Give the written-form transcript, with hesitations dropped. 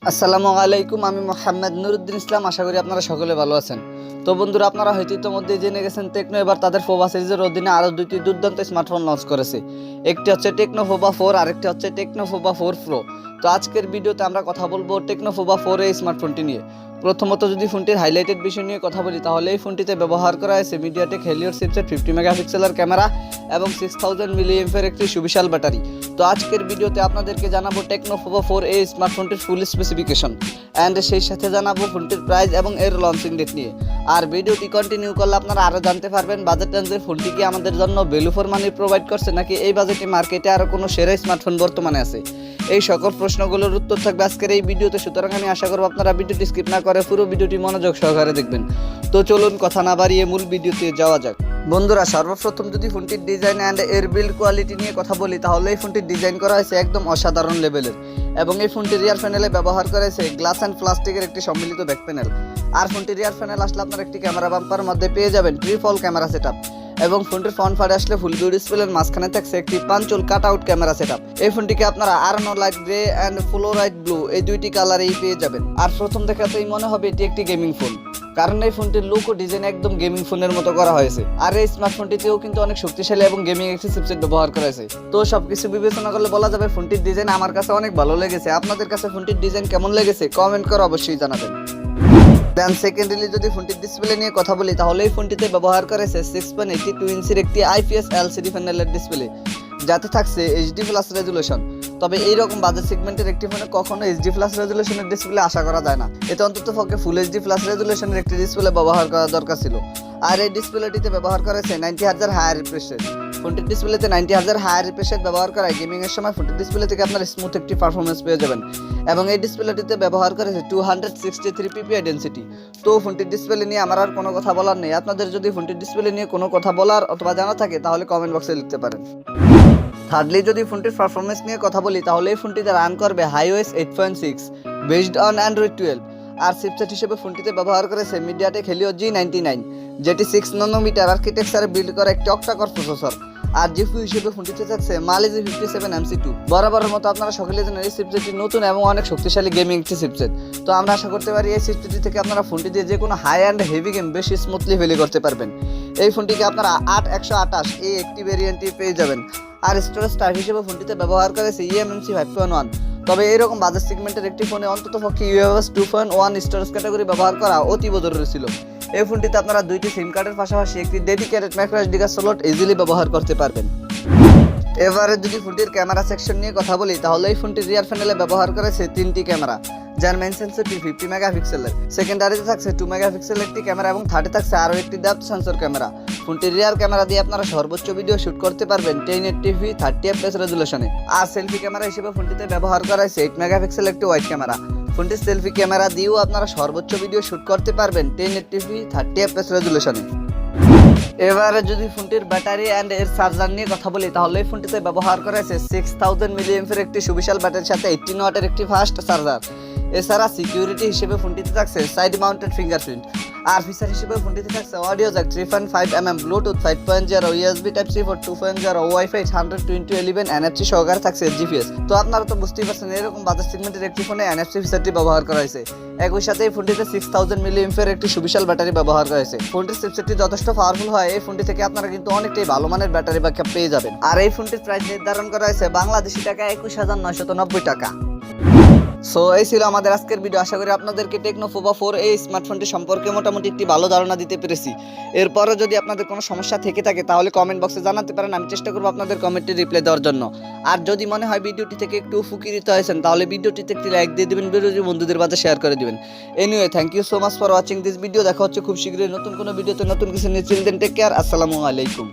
আসসালামু আলাইকুম, আমি মোহাম্মদ নুরুদ্দিন ইসলাম। আশা করি আপনারা সকলে ভালো আছেন। তো বন্ধুরা, আপনারা হয়তো ইতিমধ্যে জেনে গেছেন টেকনো এবার তাদের পোভা সিরিজের অধীনে আরও দুইটি দুর্দান্ত স্মার্টফোন লঞ্চ করেছে। একটি হচ্ছে টেকনো পোভা 4 আর একটি হচ্ছে টেকনো পোভা 4 প্রো। তো আজকের ভিডিওতে আমরা কথা বলবো টেকনো পোভা 4 এই স্মার্টফোনটি নিয়ে। প্রথমত যদি ফোনটির হাইলাইটেড বিষয় নিয়ে কথা বলি, তাহলে এই ফোনটিতে ব্যবহার করা হয়েছে মিডিয়াটেক হেলিওর চিপসেট 50 মেগাপিক্সেলের ক্যামেরা এবং 6000 মিলিঅ্যাম্পিয়ার একটি সুবিশাল ব্যাটারি। তো আজকের ভিডিওতে আপনাদেরকে জানাবো টেকনো পোভা 4 এই স্মার্টফোনটির ফুল স্পেসিফিকেশন অ্যান্ড সেই সাথে জানাবো ফোনটির প্রাইস এবং এর লঞ্চিং ডেট নিয়ে। আর ভিডিওটি কন্টিনিউ করলে আপনারা আরও জানতে পারবেন বাজেট রেঞ্জের ফোনটি কি আমাদের জন্য ভ্যালু ফর মানি প্রোভাইড করছে, নাকি এই বাজেটে মার্কেটে আরও কোনো সেরা স্মার্টফোন বর্তমানে আছে। এই সকল প্রশ্নগুলোর উত্তর থাকবে আজকের এই ভিডিওতে। সুতরাং আমি আশা করব আপনারা ভিডিওটি স্কিপ না করে পুরো ভিডিওটি মনোযোগ সহকারে দেখবেন। তো চলুন কথা না বাড়িয়ে মূল ভিডিওতে যাওয়া যাক। বন্ধুরা, সর্বপ্রথম যদি ফোনটির ডিজাইন অ্যান্ড এর বিল্ড কোয়ালিটি নিয়ে কথা বলি, তাহলে এই ফোনটির ডিজাইন করা হয়েছে একদম অসাধারণ লেভেলের এবং এই ফোনটির রিয়ার প্যানেলে ব্যবহার করা হয়েছে গ্লাস অ্যান্ড প্লাস্টিকের একটি সম্মিলিত ব্যাক প্যানেল। আর ফোনটির রিয়ার প্যানেল আসলে আপনার একটি ক্যামেরা বাম্পার মধ্যে পেয়ে যাবেন ট্রিপল ক্যামেরা সেটআপ এবং ফোনটির ফ্রন্ট পার্টে আসলে ফুল ভিউ ডিসপ্লের মাঝখানে থাকছে একটি punch hole cut out camera setup. এই ফোনটিকে আপনারা আর্নো light grey and fluorite blue এই দুইটি কালারেই পেয়ে যাবেন। আর প্রথম দেখাতেই মনে হবে এটি একটি গেমিং ফোন, কারণ এই ফোনটির লুক ও ডিজাইন একদম গেমিং ফোনের মতো করা হয়েছে। আর এই স্মার্টফোনটিতেও কিন্তু অনেক শক্তিশালী এবং গেমিং একটি চিপসেট ব্যবহার করা হয়েছে। তো সবকিছু বিবেচনা করলে বলা যাবে ফোনটির ডিজাইন আমার কাছে অনেক ভালো লেগেছে। আপনাদের কাছে ফোনটির ডিজাইন কেমন লেগেছে কমেন্ট করে অবশ্যই জানাবেন। দেন সেকেন্ডলি যদি ফোনটির ডিসপ্লে নিয়ে কথা বলি, তাহলে এই ফোনটিতে ব্যবহার করেছে 6.82 ইঞ্চির একটি IPS LCD প্যানেলের ডিসপ্লে, যাতে থাকছে HD+ রেজুলেশন। তবে এইরকম বাজেট সেগমেন্টের একটি ফোনে কখনো HD+ রেজুলেশনের ডিসপ্লে আশা করা যায় না। এতে অন্তত পক্ষে ফুল HD+ রেজুলেশনের একটি ডিসপ্লে ব্যবহার করা দরকার ছিল। আর এই ডিসপ্লেটিতে ব্যবহার করেছে 90Hz হাই রিফ্রেশ রেট। ফোনটির ডিসপ্লেতে 90Hz হাই রিফ্রেশ রেট ব্যবহার করায় গেমিং এর সময় ফোনটির ডিসপ্লে থেকে আপনার স্মুথ একটি পারফরমেন্স পেয়ে যাবেন। এবং এই ডিসপ্লেটিতে ব্যবহার করেছে 263 ppi ডেনসিটি। তো ফোনটির ডিসপ্লে নিয়ে আমার আর কোনো কথা বলার নেই। আপনাদের যদি ফোনটির ডিসপ্লে নিয়ে কোনো কথা বলার অথবা জানা থাকে, তাহলে কমেন্ট বক্সে লিখতে পারেন। থার্ডলি যদি ফোনটির পারফরমেন্স নিয়ে কথা বলি, তাহলে এই ফোনটিতে রান করবে iOS 8.6 বেসড অন Android 12। আর চিপসেট হিসেবে ফোনটিতে ব্যবহার করেছে মিডিয়াটেক হেলিও G99, যেটি 6 ন্যানোমিটার আর্কিটেকচারে বিল্ড করা একটি অক্টা-কোর প্রসেসর। আর জিপিইউ হিসেবে ফোনটিতে থাকছে Mali G57MC2। বরাবরের মতো আপনারা সকলে জানেন এই চিপসেটটি নতুন এবং অনেক শক্তিশালী গেমিং একটি চিপসেট। তো আমরা আশা করতে পারি এই চিপসেটটি থেকে আপনারা ফোনটি দিয়ে যে কোনো হাই অ্যান্ড হেভি গেম বেশি স্মুথলি প্লে করতে পারবেন। এই ফোনটিকে আপনারা 8128 এই একটি ভেরিয়েন্টটি পেয়ে যাবেন। আর স্টোরেজ টাইপ হিসেবে ফোনটিতে ব্যবহার করেছে eMMC 5.1। তবে এইরকম বাজেট সেগমেন্টের একটি ফোনে অন্তত পক্ষে UFS 2.1 স্টোরেজ ক্যাটাগরি ব্যবহার করা অতীব জরুরি ছিল। এই ফোনটিতে আপনারা দুইটি সিম কার্ডের পাশাপাশি একটি dedicated microSD card slot easily ব্যবহার করতে পারবেন। এবারে যদি ফোনটির ক্যামেরা সেকশন নিয়ে কথা বলি, তাহলে এই ফোনটির রিয়ার প্যানেলে ব্যবহার করেছে 3টি ক্যামেরা, যার মেইন সেন্সরটি 50 মেগাপিক্সেলের। সেকেন্ডারিতে থাকছে 2 মেগাপিক্সেলের একটি ক্যামেরা এবং থার্ডে থাকছে আরও একটি ডেপথ সেন্সর ক্যামেরা। ফোনটির রিয়ার ক্যামেরা দিয়ে আপনারা সর্বোচ্চ ভিডিও শুট করতে পারবেন 1080p 30fps রেজুলেশনে। আর সেলফি ক্যামেরা হিসেবে ফোনটিতে ব্যবহার করা হয়েছে 8 মেগাপিক্সেলের একটি ওয়াইড ক্যামেরা। ফোনটির সেলফি ক্যামেরা দিয়েও আপনারা সর্বোচ্চ ভিডিও শুট করতে পারবেন 1080p 30fps রেজুলেশনে। এবারে যদি ফোনটির ব্যাটারি অ্যান্ড এর চার্জার নিয়ে কথা বলি, তাহলে এই ফোনটিতে ব্যবহার করা হয়েছে 6000 মিলিঅ্যাম্পিয়ার একটি সুবিশাল ব্যাটারির সাথে 18 ওয়াটের একটি ফাস্ট চার্জার। এছাড়া সিকিউরিটি হিসেবে ফোনটিতে থাকছে সাইড মাউন্টেড ফিঙ্গারপ্রিন্ট। আর ফিচার হিসেবে ফোনটিতে থাকছে audio Jack 3.5mm, Bluetooth 5.0, USB Type-C port 2.0, wifi 100/2011, NFC সহকারে থাকছে GPS। তো আপনারা তো বুঝতেই পারছেন এরকম বাজেট সেগমেন্টের একটি ফোনে NFC ফিচারটি ব্যবহার করা হয়েছে। একই সাথে এই ফোনটিতে 6000 মিলিঅ্যাম্পিয়ার একটি সুবিশাল ব্যাটারি ব্যবহার করা হয়েছে। ফোনটির চিপসেটটি যথেষ্ট পাওয়ারফুল হয় এই ফোনটি থেকে আপনারা কিন্তু অনেকটাই ভালো মানের ব্যাটারি ব্যাকআপ পেয়ে যাবেন। আর এই ফোনটির প্রাইস নির্ধারণ করা হয়েছে বাংলাদেশি টাকা 21990 টাকা। সো এই ছিল আমাদের আজকের ভিডিও। আশা করি আপনাদেরকে টেকনো পোভা 4 এই স্মার্টফোনটি সম্পর্কে মোটামুটি একটি ভালো ধারণা দিতে পেরেছি। এরপরও যদি আপনাদের কোনো সমস্যা থেকে থাকে, তাহলে কমেন্ট বক্সে জানাতে পারেন। আমি চেষ্টা করবো আপনাদের কমেন্টে রিপ্লাই দেওয়ার জন্য। আর যদি মনে হয় ভিডিওটি থেকে একটু উপকৃত হয়েছেন, তাহলে ভিডিওটিতে একটি লাইক দিয়ে দিবেন, ভিডিওটি বন্ধুদের মাঝে শেয়ার করে দিবেন। Anyway, thank you so much for watching this video. দেখা হচ্ছে খুব শীঘ্রই নতুন কোনো ভিডিওতে নতুন কিছু নিয়ে। চিল দেন, টেক কেয়ার, আসসালামু আলাইকুম।